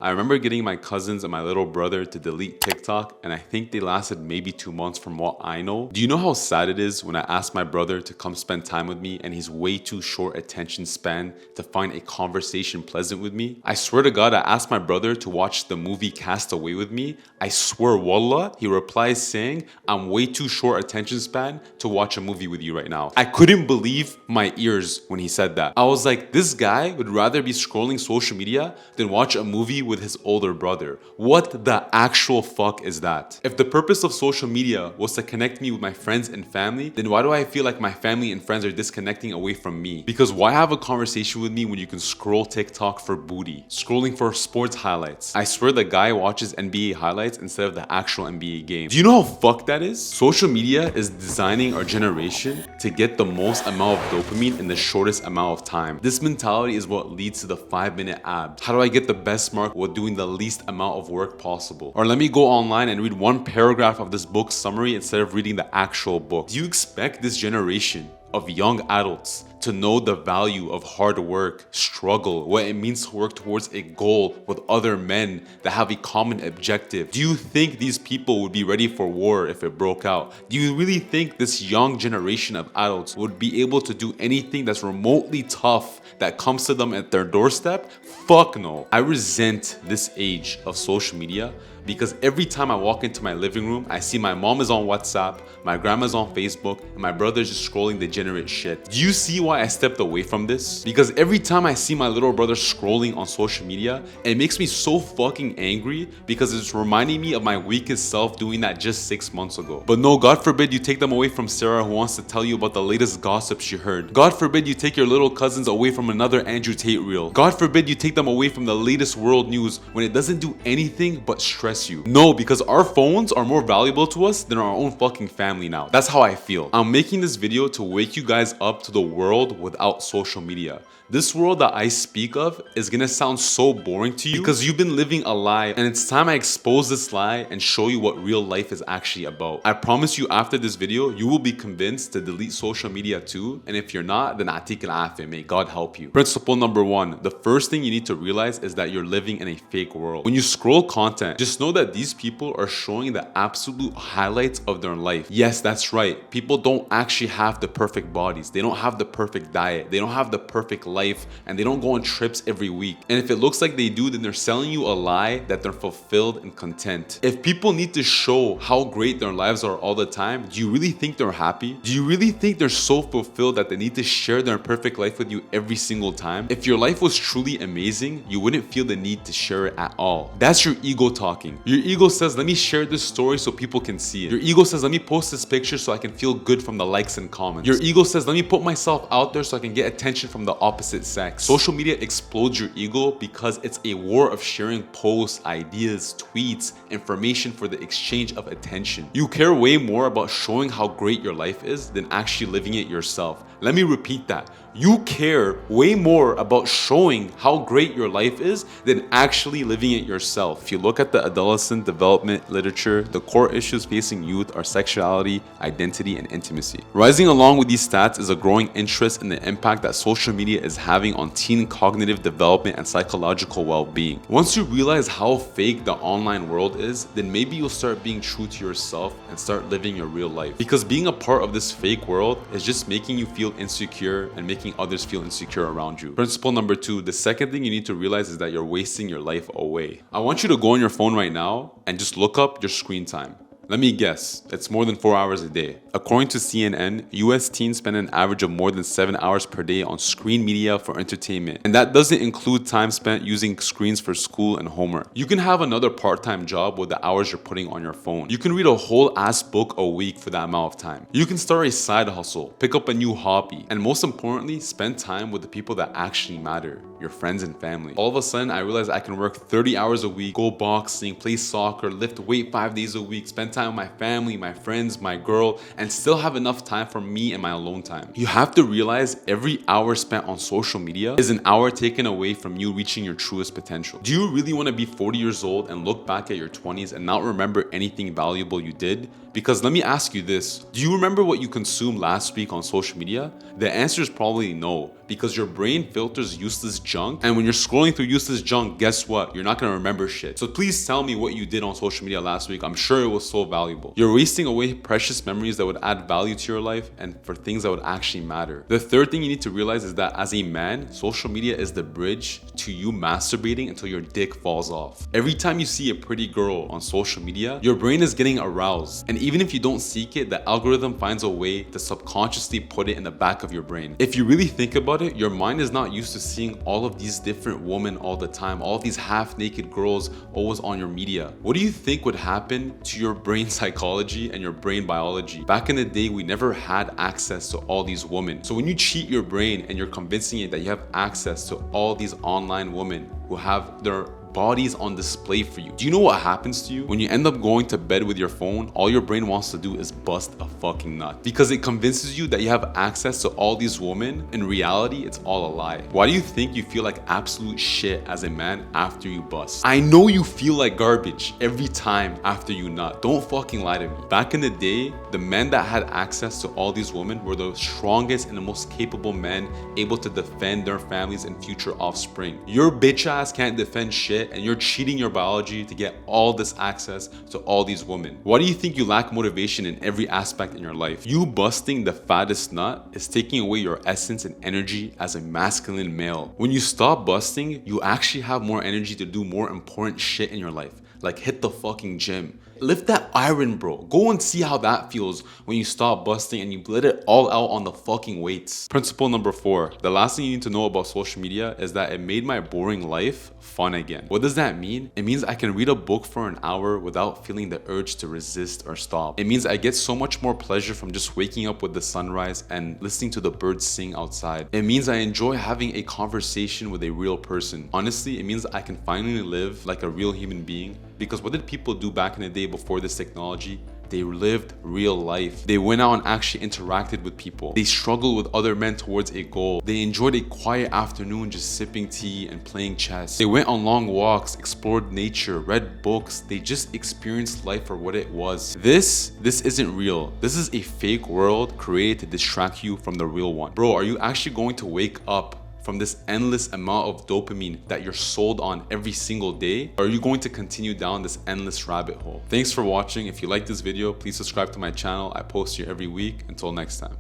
I remember getting my cousins and my little brother to delete TikTok, and I think they lasted maybe 2 months from what I know. Do you know how sad it is when I ask my brother to come spend time with me and he's way too short attention span to find a conversation pleasant with me? I swear to God, I asked my brother to watch the movie Cast Away with me. I swear, wallah, he replies saying, I'm way too short attention span to watch a movie with you right now. I couldn't believe my ears when he said that. I was like, this guy would rather be scrolling social media than watch a movie with his older brother. What the actual fuck is that? If the purpose of social media was to connect me with my friends and family, then why do I feel like my family and friends are disconnecting away from me? Because why have a conversation with me when you can scroll TikTok for booty, scrolling for sports highlights? I swear the guy watches NBA highlights instead of the actual NBA game. Do you know how fucked that is? Social media is designing our generation to get the most amount of dopamine in the shortest amount of time. This mentality is what leads to the 5-minute abs. How do I get the best mark while doing the least amount of work possible? Or let me go online and read one paragraph of this book summary instead of reading the actual book. Do you expect this generation of young adults to know the value of hard work, struggle, what it means to work towards a goal with other men that have a common objective? Do you think these people would be ready for war if it broke out? Do you really think this young generation of adults would be able to do anything that's remotely tough that comes to them at their doorstep? Fuck no. I resent this age of social media because every time I walk into my living room, I see my mom is on WhatsApp, my grandma's on Facebook, and my brother's just scrolling degenerate shit. Do you see why I stepped away from this? Because every time I see my little brother scrolling on social media, it makes me so fucking angry because it's reminding me of my weakest self doing that just 6 months ago. But no, God forbid you take them away from Sarah who wants to tell you about the latest gossip she heard. God forbid you take your little cousins away from another Andrew Tate reel. God forbid you take them away from the latest world news when it doesn't do anything but stress you. No, because our phones are more valuable to us than our own fucking family now. That's how I feel. I'm making this video to wake you guys up to the world without social media. This world that I speak of is gonna sound so boring to you because you've been living a lie, and it's time I expose this lie and show you what real life is actually about. I promise you after this video, you will be convinced to delete social media too, and if you're not, then atik al-afiyah, may God help you. Principle number 1, the first thing you need to realize is that you're living in a fake world. When you scroll content, just know that these people are showing the absolute highlights of their life. Yes, that's right. People don't actually have the perfect bodies. They don't have the perfect diet. They don't have the perfect life, and they don't go on trips every week. And if it looks like they do, then they're selling you a lie that they're fulfilled and content. If people need to show how great their lives are all the time, do you really think they're happy? Do you really think they're so fulfilled that they need to share their perfect life with you every single time? If your life was truly amazing, you wouldn't feel the need to share it at all. That's your ego talking. Your ego says, let me share this story so people can see it. Your ego says, let me post this picture so I can feel good from the likes and comments. Your ego says, let me put myself out there so I can get attention from the opposite sex. Social media explodes your ego because it's a war of sharing posts, ideas, tweets, information for the exchange of attention. You care way more about showing how great your life is than actually living it yourself. Let me repeat that. You care way more about showing how great your life is than actually living it yourself. If you look at the adolescent development literature, the core issues facing youth are sexuality, identity, and intimacy. Rising along with these stats is a growing interest in the impact that social media is having on teen cognitive development and psychological well-being. Once you realize how fake the online world is, then maybe you'll start being true to yourself and start living your real life. Because being a part of this fake world is just making you feel insecure and making others feel insecure around you. Principle number 2, the second thing you need to realize is that you're wasting your life away. I want you to go on your phone right now and just look up your screen time. Let me guess, it's more than 4 hours a day. According to CNN, US teens spend an average of more than 7 hours per day on screen media for entertainment. And that doesn't include time spent using screens for school and homework. You can have another part-time job with the hours you're putting on your phone. You can read a whole ass book a week for that amount of time. You can start a side hustle, pick up a new hobby, and most importantly, spend time with the people that actually matter, your friends and family. All of a sudden, I realized I can work 30 hours a week, go boxing, play soccer, lift weight 5 days a week, spend time time with my family, my friends, my girl, and still have enough time for me and my alone time. You have to realize every hour spent on social media is an hour taken away from you reaching your truest potential. Do you really want to be 40 years old and look back at your 20s and not remember anything valuable you did? Because let me ask you this, do you remember what you consumed last week on social media? The answer is probably no, because your brain filters useless junk, and when you're scrolling through useless junk, guess what? You're not gonna remember shit. So please tell me what you did on social media last week. I'm sure it was so valuable. You're wasting away precious memories that would add value to your life and for things that would actually matter. The third thing you need to realize is that as a man, social media is the bridge to you masturbating until your dick falls off. Every time you see a pretty girl on social media, your brain is getting aroused. And even if you don't seek it, the algorithm finds a way to subconsciously put it in the back of your brain. If you really think about it, your mind is not used to seeing all of these different women all the time, all of these half-naked girls always on your media. What do you think would happen to your brain psychology and your brain biology? Back in the day, we never had access to all these women. So when you cheat your brain and you're convincing it that you have access to all these online women who have their bodies on display for you, do you know what happens to you? When you end up going to bed with your phone, all your brain wants to do is bust a fucking nut, because it convinces you that you have access to all these women. In reality, it's all a lie. Why do you think you feel like absolute shit as a man after you bust? I know you feel like garbage every time after you nut. Don't fucking lie to me. Back in the day, the men that had access to all these women were the strongest and the most capable men able to defend their families and future offspring. Your bitch ass can't defend shit, and you're cheating your biology to get all this access to all these women. Why do you think you lack motivation in every aspect in your life? You busting the fattest nut is taking away your essence and energy as a masculine male. When you stop busting, you actually have more energy to do more important shit in your life, like hit the fucking gym. Lift that iron, bro. Go and see how that feels when you stop busting and you let it all out on the fucking weights. Principle number 4. The last thing you need to know about social media is that it made my boring life fun again. What does that mean? It means I can read a book for an hour without feeling the urge to resist or stop. It means I get so much more pleasure from just waking up with the sunrise and listening to the birds sing outside. It means I enjoy having a conversation with a real person. Honestly, it means I can finally live like a real human being, because what did people do back in the day before this technology? They lived real life. They went out and actually interacted with people. They struggled with other men towards a goal. They enjoyed a quiet afternoon just sipping tea and playing chess. They went on long walks, explored nature, read books. They just experienced life for what it was. This isn't real. This is a fake world created to distract you from the real one. Bro, are you actually going to wake up from this endless amount of dopamine that you're sold on every single day? Or are you going to continue down this endless rabbit hole? Thanks for watching. If you like this video, please subscribe to my channel. I post here every week. Until next time.